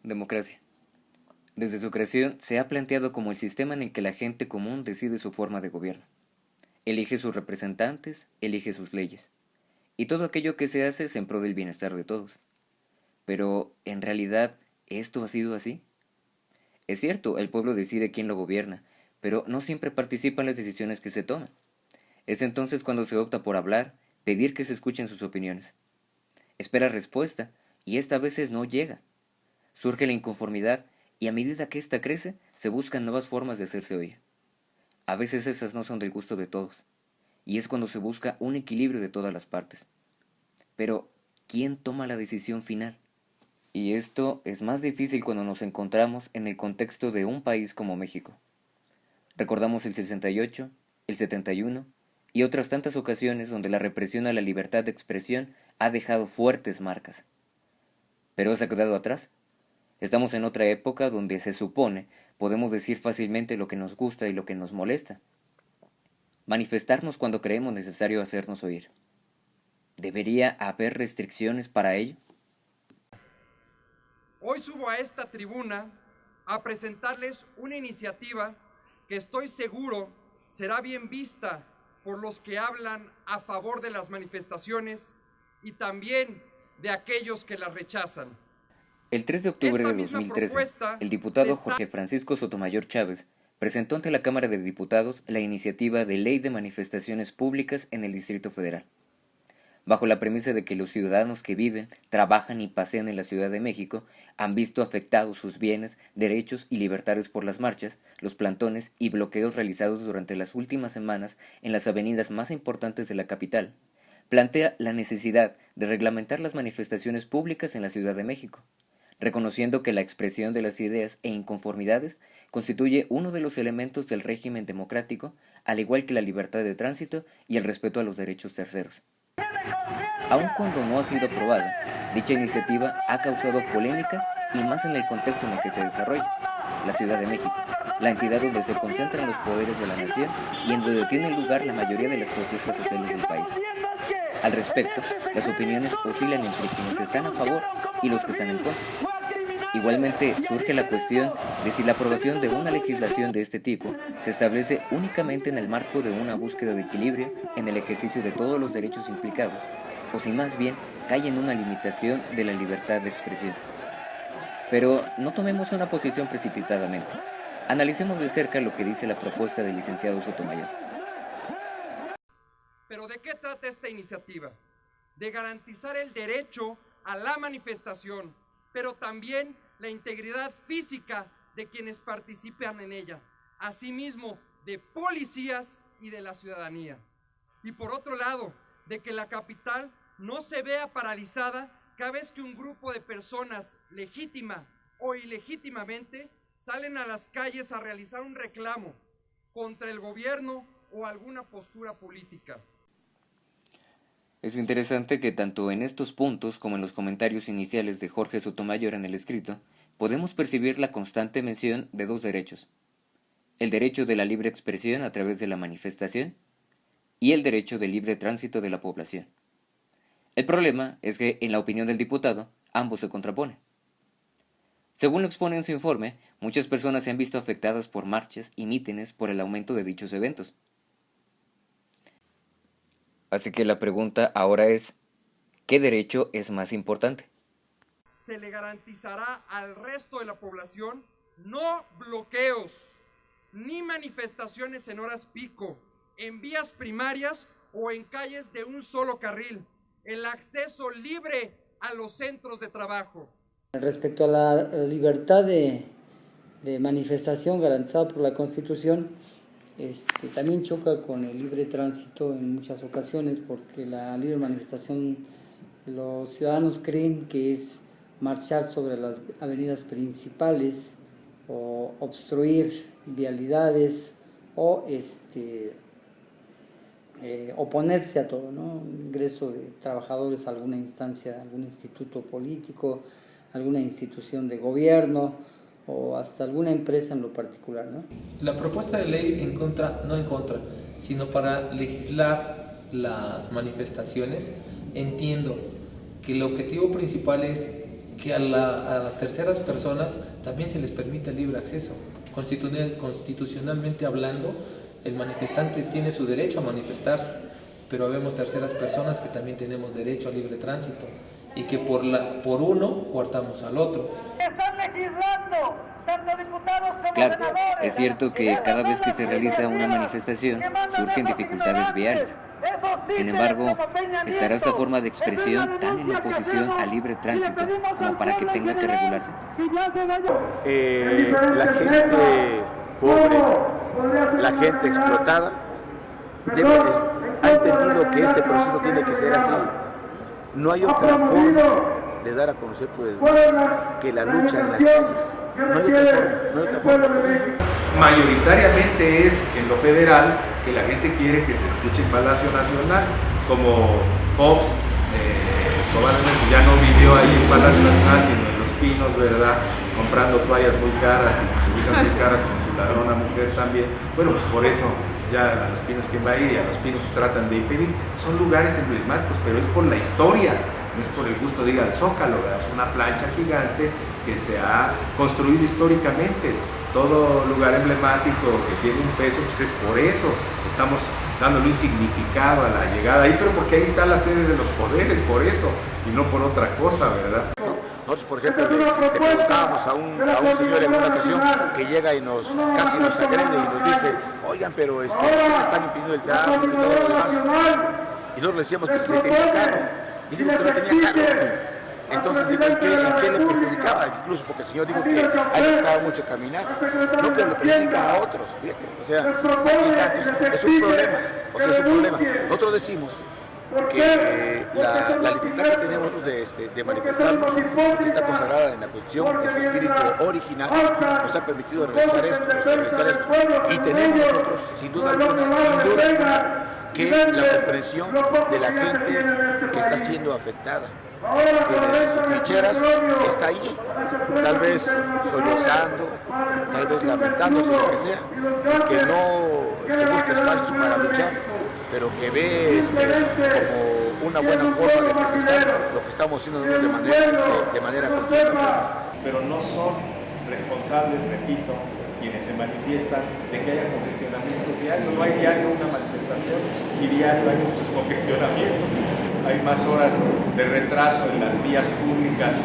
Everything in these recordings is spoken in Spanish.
Democracia. Desde su creación se ha planteado como el sistema en el que la gente común decide su forma de gobierno. Elige sus representantes, elige sus leyes. Y todo aquello que se hace es en pro del bienestar de todos. Pero, ¿en realidad esto ha sido así? Es cierto, el pueblo decide quién lo gobierna, pero no siempre participa en las decisiones que se toman. Es entonces cuando se opta por hablar, pedir que se escuchen sus opiniones. Espera respuesta, y esta a veces no llega. Surge la inconformidad, y a medida que ésta crece, se buscan nuevas formas de hacerse oír. A veces esas no son del gusto de todos, y es cuando se busca un equilibrio de todas las partes. Pero, ¿quién toma la decisión final? Y esto es más difícil cuando nos encontramos en el contexto de un país como México. Recordamos el 68, el 71 y otras tantas ocasiones donde la represión a la libertad de expresión ha dejado fuertes marcas. ¿Pero se ha quedado atrás? Estamos en otra época donde se supone podemos decir fácilmente lo que nos gusta y lo que nos molesta. Manifestarnos cuando creemos necesario hacernos oír. ¿Debería haber restricciones para ello? Hoy subo a esta tribuna a presentarles una iniciativa que estoy seguro será bien vista por los que hablan a favor de las manifestaciones y también de aquellos que las rechazan. El 3 de octubre de 2013, el diputado Jorge Francisco Sotomayor Chávez presentó ante la Cámara de Diputados la iniciativa de Ley de Manifestaciones Públicas en el Distrito Federal. Bajo la premisa de que los ciudadanos que viven, trabajan y pasean en la Ciudad de México han visto afectados sus bienes, derechos y libertades por las marchas, los plantones y bloqueos realizados durante las últimas semanas en las avenidas más importantes de la capital, plantea la necesidad de reglamentar las manifestaciones públicas en la Ciudad de México, reconociendo que la expresión de las ideas e inconformidades constituye uno de los elementos del régimen democrático, al igual que la libertad de tránsito y el respeto a los derechos terceros. Aun cuando no ha sido aprobada, dicha iniciativa ha causado polémica y más en el contexto en el que se desarrolla, la Ciudad de México, la entidad donde se concentran los poderes de la nación y en donde tiene lugar la mayoría de las protestas sociales del país. Al respecto, las opiniones oscilan entre quienes están a favor y los que están en contra. Igualmente surge la cuestión de si la aprobación de una legislación de este tipo se establece únicamente en el marco de una búsqueda de equilibrio en el ejercicio de todos los derechos implicados, o si más bien cae en una limitación de la libertad de expresión. Pero no tomemos una posición precipitadamente. Analicemos de cerca lo que dice la propuesta del licenciado Sotomayor. ¿Pero de qué trata esta iniciativa? De garantizar el derecho a la manifestación, pero también la integridad física de quienes participan en ella, asimismo de policías y de la ciudadanía. Y por otro lado, de que la capital no se vea paralizada cada vez que un grupo de personas, legítima o ilegítimamente, salen a las calles a realizar un reclamo contra el gobierno o alguna postura política. Es interesante que tanto en estos puntos como en los comentarios iniciales de Jorge Sotomayor en el escrito, podemos percibir la constante mención de dos derechos: el derecho de la libre expresión a través de la manifestación y el derecho de libre tránsito de la población. El problema es que, en la opinión del diputado, ambos se contraponen. Según lo expone en su informe, muchas personas se han visto afectadas por marchas y mítines por el aumento de dichos eventos. Así que la pregunta ahora es, ¿qué derecho es más importante? Se le garantizará al resto de la población no bloqueos, ni manifestaciones en horas pico, en vías primarias o en calles de un solo carril, el acceso libre a los centros de trabajo. Respecto a la libertad de manifestación garantizada por la Constitución, también choca con el libre tránsito en muchas ocasiones, porque la libre manifestación, los ciudadanos creen que es marchar sobre las avenidas principales o obstruir vialidades o oponerse a todo, ¿no? Ingreso de trabajadores a alguna instancia, algún instituto político, alguna institución de gobierno o hasta alguna empresa en lo particular, ¿no? La propuesta de ley no en contra, sino para legislar las manifestaciones, entiendo que el objetivo principal es que a las terceras personas también se les permite el libre acceso. Constitucionalmente hablando, el manifestante tiene su derecho a manifestarse, pero habemos terceras personas que también tenemos derecho al libre tránsito y que por uno coartamos al otro. ¡Están legislando! Tanto diputados como Claro, senadores. es cierto que cada vez que se realiza una manifestación surgen dificultades viales. Sin embargo, ¿estará esta forma de expresión tan en oposición al libre tránsito como para que tenga que regularse? La gente pobre, la gente explotada, ha entendido que este proceso tiene que ser así. No hay otra forma de dar a conocer tu desgracia que la lucha en las calles. No hay otra forma. Mayoritariamente es en lo federal que la gente quiere que se escuche en Palacio Nacional, como Fox probablemente ya no vivió ahí en Palacio Nacional, sino en Los Pinos, ¿verdad? Comprando toallas muy caras y cobijas muy caras con su ladrona mujer también. Bueno, pues por eso ya a Los Pinos quien va a ir y a Los Pinos tratan de impedir. Son lugares emblemáticos, pero es por la historia, no es por el gusto de ir al Zócalo, ¿verdad? Es una plancha gigante que se ha construido históricamente. Todo lugar emblemático que tiene un peso, pues es por eso. Estamos dándole un significado a la llegada ahí, pero porque ahí está la sede de los poderes, por eso, y no por otra cosa, ¿verdad? Nosotros, por ejemplo, le preguntábamos a un señor en una ocasión que llega y casi nos agrede y nos dice, oigan, pero están impidiendo el tráfico y todo lo demás. Y nosotros le decíamos que si se tenía carro, y dijo que no tenía carro. Entonces digo, ¿en qué le perjudicaba? Incluso porque el señor dijo que a él le gustaba mucho caminar, no, pero le perjudica a otros, fíjate, o sea, aquí está, entonces, es un problema, Nosotros decimos que la libertad que tenemos nosotros de manifestarnos, que está consagrada en la Constitución, en su espíritu original, nos ha permitido realizar esto, y tenemos nosotros, sin duda alguna, que la comprensión de la gente que está siendo afectada, que desde sus trincheras está ahí, tal vez sollozando, tal vez lamentándose, lo que sea, que no se busca espacios para luchar, pero que ve como una buena forma de manifestar lo que estamos haciendo de manera continua. Pero no son responsables, repito, quienes se manifiestan de que haya congestionamientos diarios. No hay diario una manifestación y diario hay muchos congestionamientos. Hay más horas de retraso en las vías públicas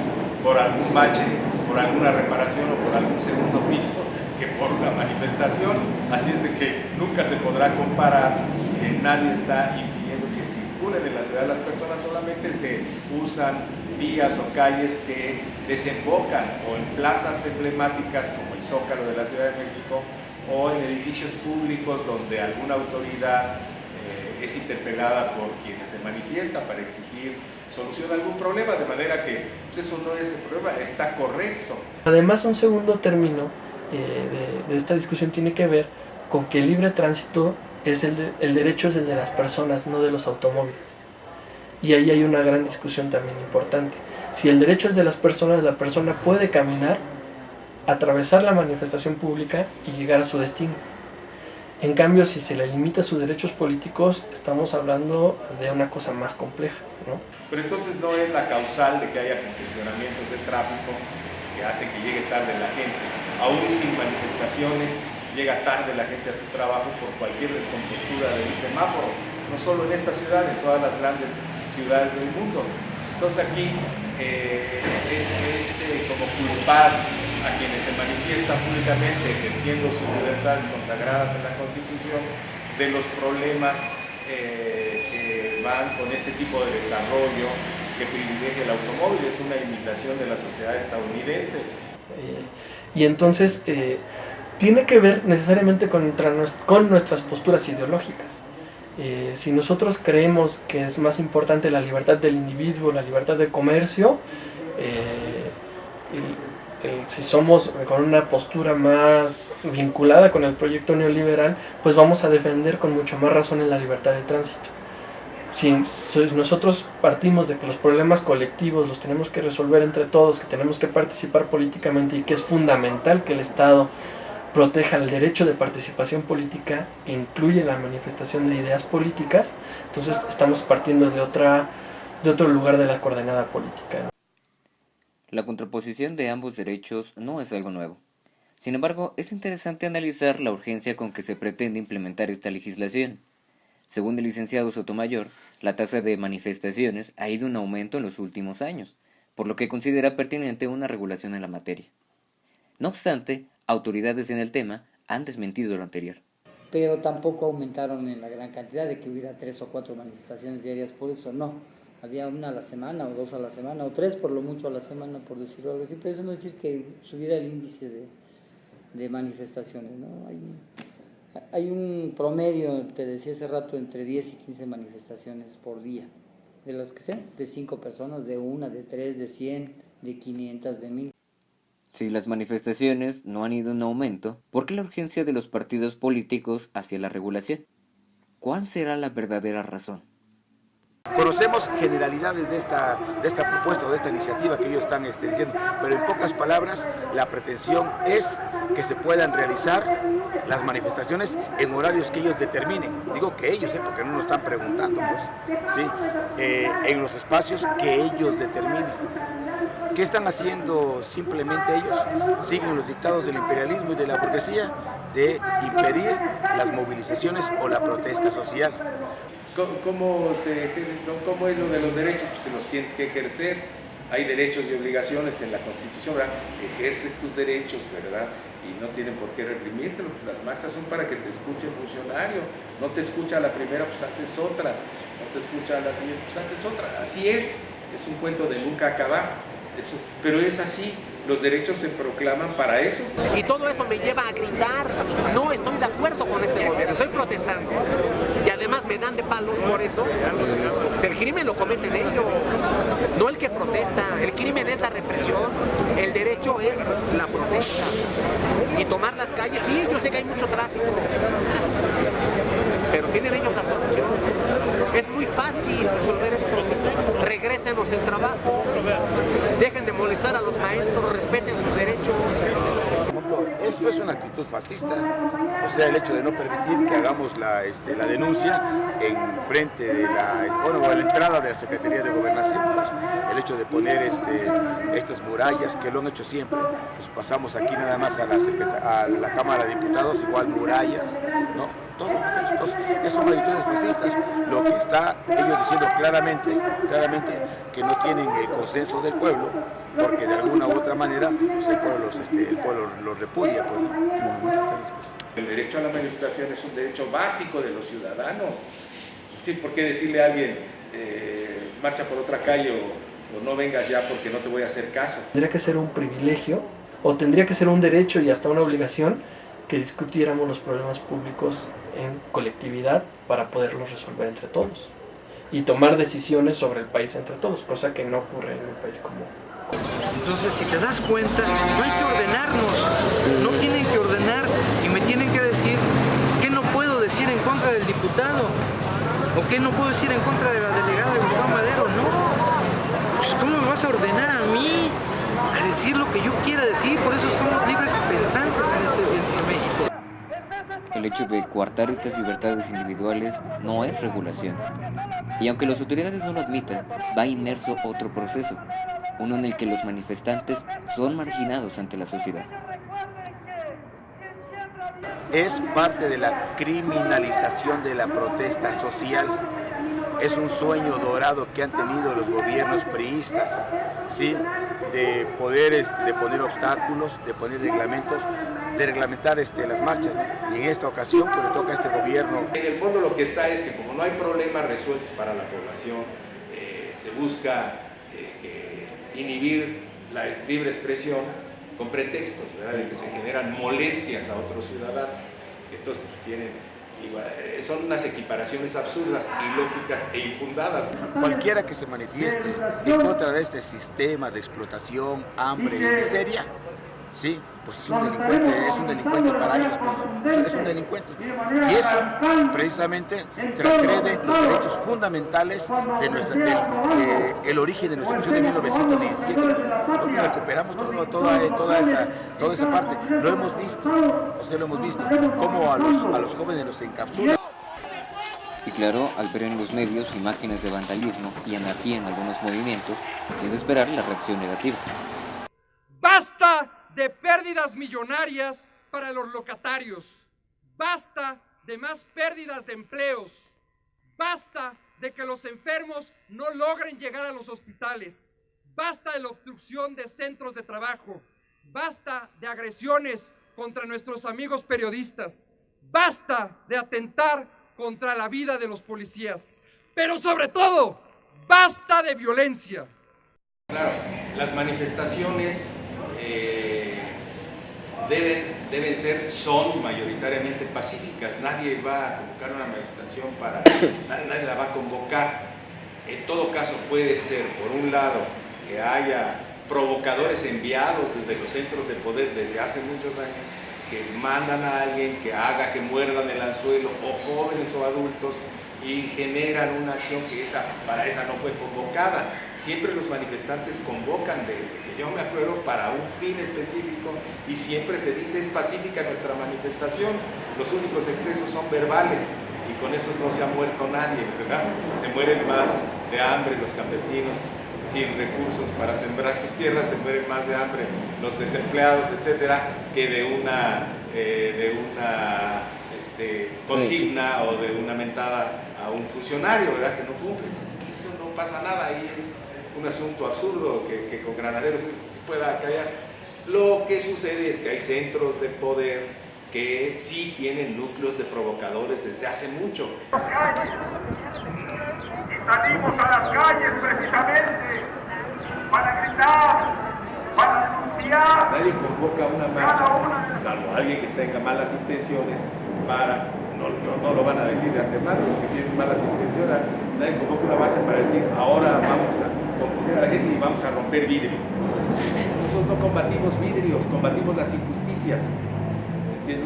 por algún bache, por alguna reparación o por algún segundo piso que por la manifestación. Así es de que nunca se podrá comparar. Nadie está impidiendo que circulen en la ciudad. Las personas solamente se usan vías o calles que desembocan o en plazas emblemáticas como el Zócalo de la Ciudad de México o en edificios públicos donde alguna autoridad es interpelada por quienes se manifiesta para exigir solución a algún problema, de manera que pues eso no es el problema, está correcto. Además, un segundo término de esta discusión tiene que ver con que el libre tránsito el derecho es el de las personas, no de los automóviles. Y ahí hay una gran discusión también importante. Si el derecho es de las personas, la persona puede caminar, atravesar la manifestación pública y llegar a su destino. En cambio, si se le limita sus derechos políticos, estamos hablando de una cosa más compleja, ¿no? Pero entonces no es la causal de que haya congestionamientos de tráfico que hace que llegue tarde la gente. Aún sin manifestaciones, llega tarde la gente a su trabajo por cualquier descompostura del semáforo. No solo en esta ciudad, en todas las grandes ciudades del mundo. Entonces aquí es como culpar a quienes se manifiestan públicamente ejerciendo sus libertades consagradas en la Constitución de los problemas que van con este tipo de desarrollo que privilegia el automóvil. Es una imitación de la sociedad estadounidense. Y entonces tiene que ver necesariamente con nuestras posturas ideológicas. Si nosotros creemos que es más importante la libertad del individuo, la libertad de comercio, si somos con una postura más vinculada con el proyecto neoliberal, pues vamos a defender con mucho más razón en la libertad de tránsito. Si nosotros partimos de que los problemas colectivos los tenemos que resolver entre todos, que tenemos que participar políticamente y que es fundamental que el Estado proteja el derecho de participación política que incluye la manifestación de ideas políticas, entonces estamos partiendo de otro lugar de la coordenada política, ¿no? La contraposición de ambos derechos no es algo nuevo. Sin embargo, es interesante analizar la urgencia con que se pretende implementar esta legislación. Según el licenciado Sotomayor, la tasa de manifestaciones ha ido en aumento en los últimos años, por lo que considera pertinente una regulación en la materia. No obstante, autoridades en el tema han desmentido lo anterior. Pero tampoco aumentaron en la gran cantidad de que hubiera 3 o 4 manifestaciones diarias, por eso no. Había una a la semana, o 2 a la semana, o 3 por lo mucho a la semana, por decirlo algo así, pero eso no es decir que subiera el índice de manifestaciones, ¿no? Hay un promedio, te decía hace rato, entre 10 y 15 manifestaciones por día, de las que sean, de 5 personas, de 1, de 3, de 100, de 500, de 1000. Si las manifestaciones no han ido en aumento, ¿por qué la urgencia de los partidos políticos hacia la regulación? ¿Cuál será la verdadera razón? Conocemos generalidades de esta propuesta o de esta iniciativa que ellos están diciendo, pero en pocas palabras la pretensión es que se puedan realizar las manifestaciones en horarios que ellos determinen. Digo que ellos, porque no nos están preguntando, pues, ¿sí? En los espacios que ellos determinen. ¿Qué están haciendo simplemente ellos? Siguen los dictados del imperialismo y de la burguesía de impedir las movilizaciones o la protesta social. ¿Cómo es lo de los derechos? Pues se los tienes que ejercer. Hay derechos y obligaciones en la Constitución, ¿verdad? Ejerces tus derechos, ¿verdad? Y no tienen por qué reprimírtelo. Pues las marchas son para que te escuche el funcionario. No te escucha a la primera, pues haces otra. No te escucha a la siguiente, pues haces otra. Así es un cuento de nunca acabar. Eso, pero es así, los derechos se proclaman para eso. Y todo eso me lleva a gritar, no estoy de acuerdo con este gobierno, estoy protestando. Y además me dan de palos por eso. El crimen lo cometen ellos, no el que protesta. El crimen es la represión, el derecho es la protesta. Y tomar las calles, sí, yo sé que hay mucho tráfico, pero tienen ellos la solución. Es muy fácil resolver esto. Regrésenos el trabajo, dejen de molestar a los maestros, respeten sus derechos. Esto es una actitud fascista, o sea, el hecho de no permitir que hagamos la denuncia en frente de a la entrada de la Secretaría de Gobernación, pues, el hecho de poner estas murallas que lo han hecho siempre, pues pasamos aquí nada más a la Cámara de Diputados, igual murallas, ¿no? Todo estos son actitudes fascistas, lo que está ellos diciendo claramente que no tienen el consenso del pueblo, porque de alguna u otra manera pues el pueblo los repudia, pues. El derecho a la manifestación es un derecho básico de los ciudadanos. Sí, ¿por qué decirle a alguien marcha por otra calle o no vengas ya porque no te voy a hacer caso? Tendría que ser un privilegio o tendría que ser un derecho y hasta una obligación que discutiéramos los problemas públicos en colectividad para poderlos resolver entre todos y tomar decisiones sobre el país entre todos, cosa que no ocurre en un país como. Entonces, si te das cuenta, no hay que ordenarnos, no tienen que ordenar y me tienen que decir qué no puedo decir en contra del diputado o qué no puedo decir en contra de la delegada de Gustavo Madero. No, pues ¿cómo me vas a ordenar a mí a decir lo que yo quiera decir? Por eso somos libres y pensantes en México. El hecho de coartar estas libertades individuales no es regulación. Y aunque las autoridades no lo admitan, va inmerso otro proceso, uno en el que los manifestantes son marginados ante la sociedad. Es parte de la criminalización de la protesta social. Es un sueño dorado que han tenido los gobiernos priistas, ¿sí? De poder de poner obstáculos, de poner reglamentos, de reglamentar las marchas, ¿no? Y en esta ocasión, pues le toca a este gobierno. En el fondo lo que está es que como no hay problemas resueltos para la población, se busca inhibir la libre expresión con pretextos, ¿verdad? De que se generan molestias a otros ciudadanos. Entonces, pues son unas equiparaciones absurdas, ilógicas e infundadas. Cualquiera que se manifieste en contra de este sistema de explotación, hambre y miseria, sí, pues es un delincuente para ellos, pues, es un delincuente. Y eso precisamente transgrede los derechos fundamentales de el origen de nuestra Constitución de 1917. Nosotros recuperamos toda esa parte. Lo hemos visto, cómo a los jóvenes los encapsulan. Y claro, al ver en los medios imágenes de vandalismo y anarquía en algunos movimientos, es de esperar la reacción negativa. Basta de pérdidas millonarias para los locatarios. Basta de más pérdidas de empleos. Basta de que los enfermos no logren llegar a los hospitales. Basta de la obstrucción de centros de trabajo. Basta de agresiones contra nuestros amigos periodistas. Basta de atentar contra la vida de los policías. Pero sobre todo, basta de violencia. Claro, las manifestaciones son mayoritariamente pacíficas. Nadie va a convocar una manifestación nadie la va a convocar. En todo caso puede ser, por un lado, que haya provocadores enviados desde los centros de poder desde hace muchos años, que mandan a alguien que haga que muerdan el anzuelo, o jóvenes o adultos, y generan una acción que para esa no fue convocada. Siempre los manifestantes convocan, desde que yo me acuerdo, para un fin específico, y siempre se dice es pacífica nuestra manifestación. Los únicos excesos son verbales, y con esos no se ha muerto nadie, ¿verdad? Se mueren más de hambre los campesinos sin recursos para sembrar sus tierras, se mueren más de hambre los desempleados, etcétera, que de una consigna o de una mentada a un funcionario, ¿verdad?, que no cumple. Eso no pasa nada, ahí es un asunto absurdo que con granaderos pueda callar. Lo que sucede es que hay centros de poder que sí tienen núcleos de provocadores desde hace mucho. Y salimos a las calles precisamente para gritar, para denunciar. Nadie convoca una marcha, salvo alguien que tenga malas intenciones, no lo van a decir de antemano los que tienen malas intenciones. Nadie convoca una marcha para decir ahora vamos a confundir a la gente y vamos a romper vidrios. Nosotros no combatimos vidrios, combatimos las injusticias.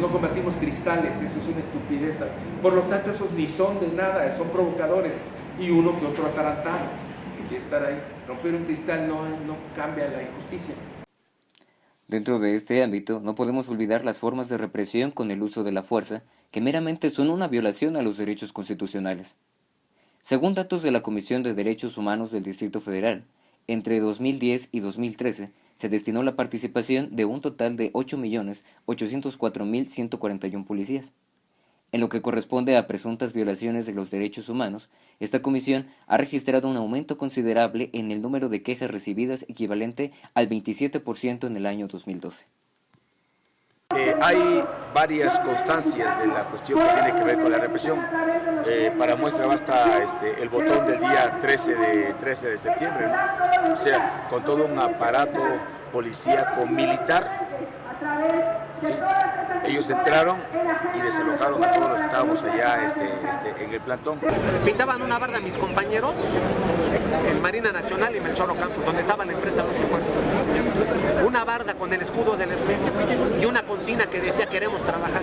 No combatimos cristales, eso es una estupidez. Por lo tanto, esos ni son de nada, son provocadores. Y uno que otro atarantado, que quiere estar ahí. Romper un cristal no cambia la injusticia. Dentro de este ámbito, no podemos olvidar las formas de represión con el uso de la fuerza, que meramente son una violación a los derechos constitucionales. Según datos de la Comisión de Derechos Humanos del Distrito Federal, entre 2010 y 2013 se destinó la participación de un total de 8.804.141 policías. En lo que corresponde a presuntas violaciones de los derechos humanos, esta comisión ha registrado un aumento considerable en el número de quejas recibidas, equivalente al 27% en el año 2012. Hay varias constancias de la cuestión que tiene que ver con la represión. Para muestra basta el botón del día 13 de septiembre, ¿no? O sea, con todo un aparato policíaco militar. ¿Sí? Ellos entraron y desalojaron a todos los que estábamos allá en el plantón. Pintaban una barda a mis compañeros en Marina Nacional y Melchor Ocampo, donde estaba la empresa Luz y Fuerza. Una barda con el escudo del espejo y una consigna que decía queremos trabajar.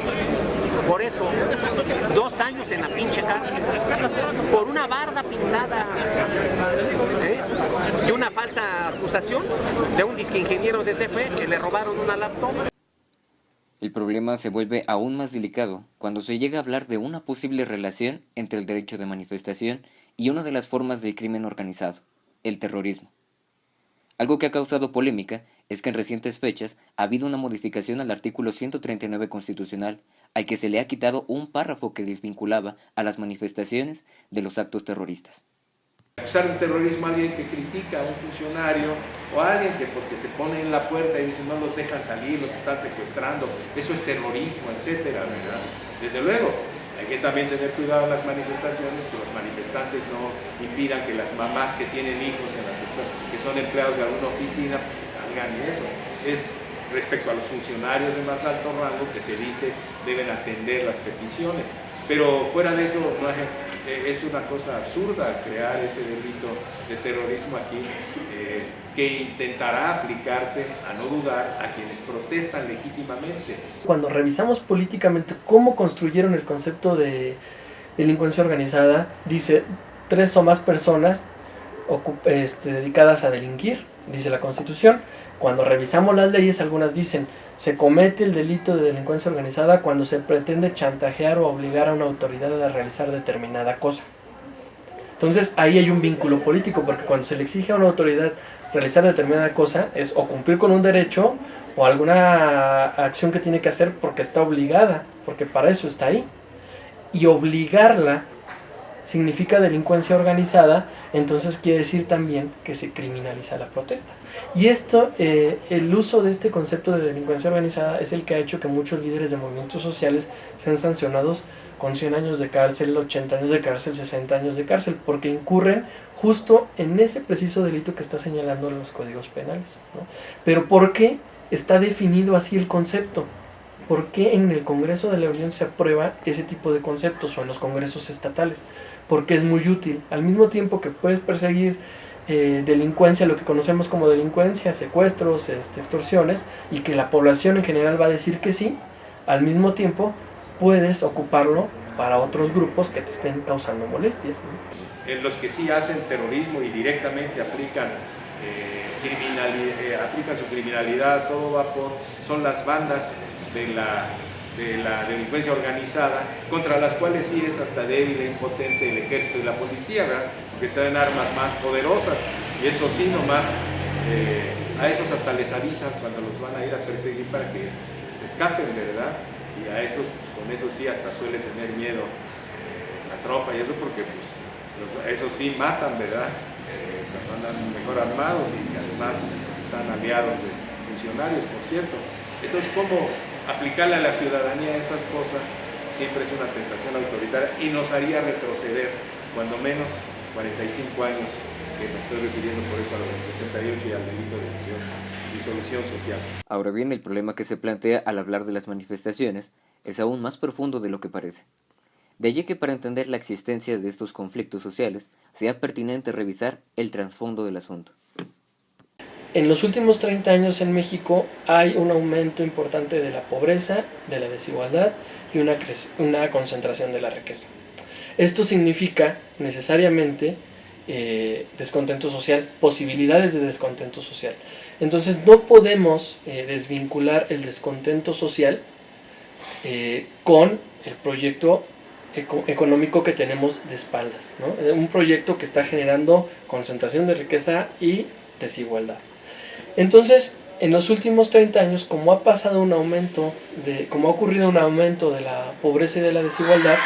Por eso, 2 años en la pinche cárcel, por una barda pintada, y una falsa acusación de un disque ingeniero de CFE que le robaron una laptop. El problema se vuelve aún más delicado cuando se llega a hablar de una posible relación entre el derecho de manifestación y una de las formas del crimen organizado, el terrorismo. Algo que ha causado polémica es que en recientes fechas ha habido una modificación al artículo 139 constitucional, al que se le ha quitado un párrafo que desvinculaba a las manifestaciones de los actos terroristas. Acusar de terrorismo a alguien que critica a un funcionario o a alguien que porque se pone en la puerta y dice no los dejan salir, los están secuestrando, eso es terrorismo, etcétera, ¿verdad? Desde luego, hay que también tener cuidado en las manifestaciones, que los manifestantes no impidan que las mamás que tienen hijos en las escuelas, que son empleados de alguna oficina, pues salgan, y eso es respecto a los funcionarios de más alto rango que se dice deben atender las peticiones. Pero fuera de eso, es una cosa absurda crear ese delito de terrorismo aquí, que intentará aplicarse, a no dudar, a quienes protestan legítimamente. Cuando revisamos políticamente cómo construyeron el concepto de delincuencia organizada, dice 3 o más personas dedicadas a delinquir, dice la Constitución. Cuando revisamos las leyes, algunas dicen se comete el delito de delincuencia organizada cuando se pretende chantajear o obligar a una autoridad a realizar determinada cosa. Entonces ahí hay un vínculo político, porque cuando se le exige a una autoridad realizar determinada cosa es o cumplir con un derecho o alguna acción que tiene que hacer porque está obligada, porque para eso está ahí. Y obligarla significa delincuencia organizada, entonces quiere decir también que se criminaliza la protesta. Y esto, el uso de este concepto de delincuencia organizada es el que ha hecho que muchos líderes de movimientos sociales sean sancionados con 100 años de cárcel, 80 años de cárcel, 60 años de cárcel, porque incurren justo en ese preciso delito que está señalando los códigos penales, ¿no? Pero ¿por qué está definido así el concepto? ¿Por qué en el Congreso de la Unión se aprueba ese tipo de conceptos o en los congresos estatales? Porque es muy útil. Al mismo tiempo que puedes perseguir delincuencia, lo que conocemos como delincuencia, secuestros, extorsiones, y que la población en general va a decir que sí, al mismo tiempo puedes ocuparlo para otros grupos que te estén causando molestias, ¿no? En los que sí hacen terrorismo y directamente aplican su criminalidad a todo vapor, son las bandas de la delincuencia organizada, contra las cuales sí es hasta débil e impotente el ejército y la policía, ¿verdad? Porque traen armas más poderosas, y eso sí, nomás a esos hasta les avisan cuando los van a ir a perseguir para que se escapen, ¿verdad? Y a esos, pues, con eso sí hasta suele tener miedo la tropa y eso, porque pues esos sí matan, ¿verdad? Cuando andan mejor armados y además están aliados de funcionarios, por cierto. Entonces, ¿cómo aplicarle a la ciudadanía esas cosas? Siempre es una tentación autoritaria y nos haría retroceder cuando menos 45 años, que me estoy refiriendo por eso a los 68 y al delito de disolución social. Ahora bien, el problema que se plantea al hablar de las manifestaciones es aún más profundo de lo que parece. De allí que para entender la existencia de estos conflictos sociales sea pertinente revisar el trasfondo del asunto. En los últimos 30 años en México hay un aumento importante de la pobreza, de la desigualdad y una concentración de la riqueza. Esto significa necesariamente descontento social, posibilidades de descontento social. Entonces no podemos desvincular el descontento social con el proyecto económico que tenemos de espaldas, ¿no? Un proyecto que está generando concentración de riqueza y desigualdad. Entonces, en los últimos 30 años, como ha ocurrido un aumento de la pobreza y de la desigualdad,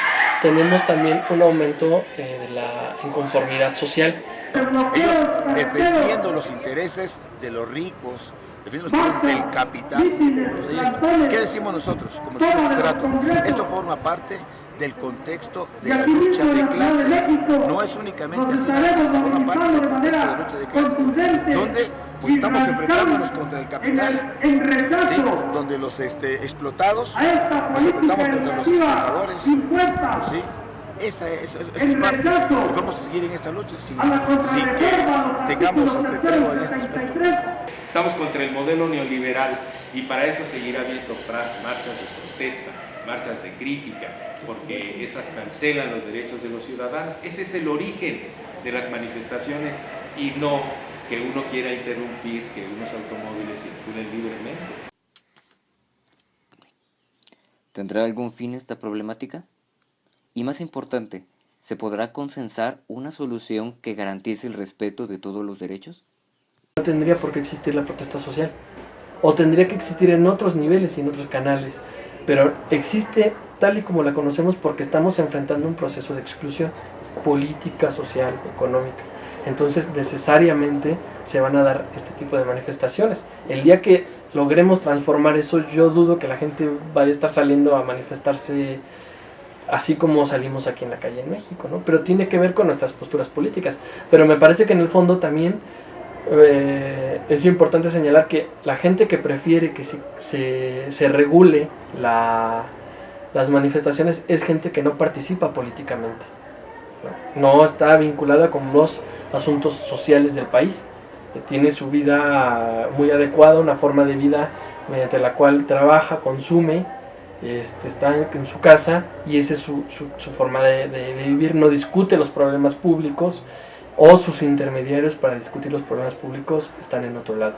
tenemos también un aumento de la inconformidad social. Ellos defendiendo los intereses de los ricos, defendiendo los intereses del capital. Entonces, ¿qué decimos nosotros? Como decimos hace rato, esto forma parte del contexto de la lucha de clases. No es únicamente así, forma parte del contexto de la lucha de clases, donde pues estamos enfrentándonos contra el capital, ¿sí? Donde los explotados nos enfrentamos contra los explotadores, ¿sí? Eso es parte. Pues vamos a seguir en esta lucha sin que tengamos tregua en este aspecto. Estamos contra el modelo neoliberal y para eso seguirá habiendo marchas de protesta, marchas de crítica, porque esas cancelan los derechos de los ciudadanos. Ese es el origen de las manifestaciones y no que uno quiera interrumpir que unos automóviles circulen libremente. ¿Tendrá algún fin esta problemática? Y más importante, ¿se podrá consensar una solución que garantice el respeto de todos los derechos? No tendría por qué existir la protesta social, o tendría que existir en otros niveles y en otros canales, pero existe tal y como la conocemos porque estamos enfrentando un proceso de exclusión política, social, económica. Entonces necesariamente se van a dar este tipo de manifestaciones. El día que logremos transformar eso, yo dudo que la gente vaya a estar saliendo a manifestarse así como salimos aquí en la calle en México, ¿no? Pero tiene que ver con nuestras posturas políticas. Pero me parece que en el fondo también es importante señalar que la gente que prefiere que se regule las manifestaciones es gente que no participa políticamente, no está vinculada con los asuntos sociales del país, tiene su vida muy adecuada, una forma de vida mediante la cual trabaja, consume, está en su casa y esa es su forma de vivir, no discute los problemas públicos o sus intermediarios para discutir los problemas públicos están en otro lado.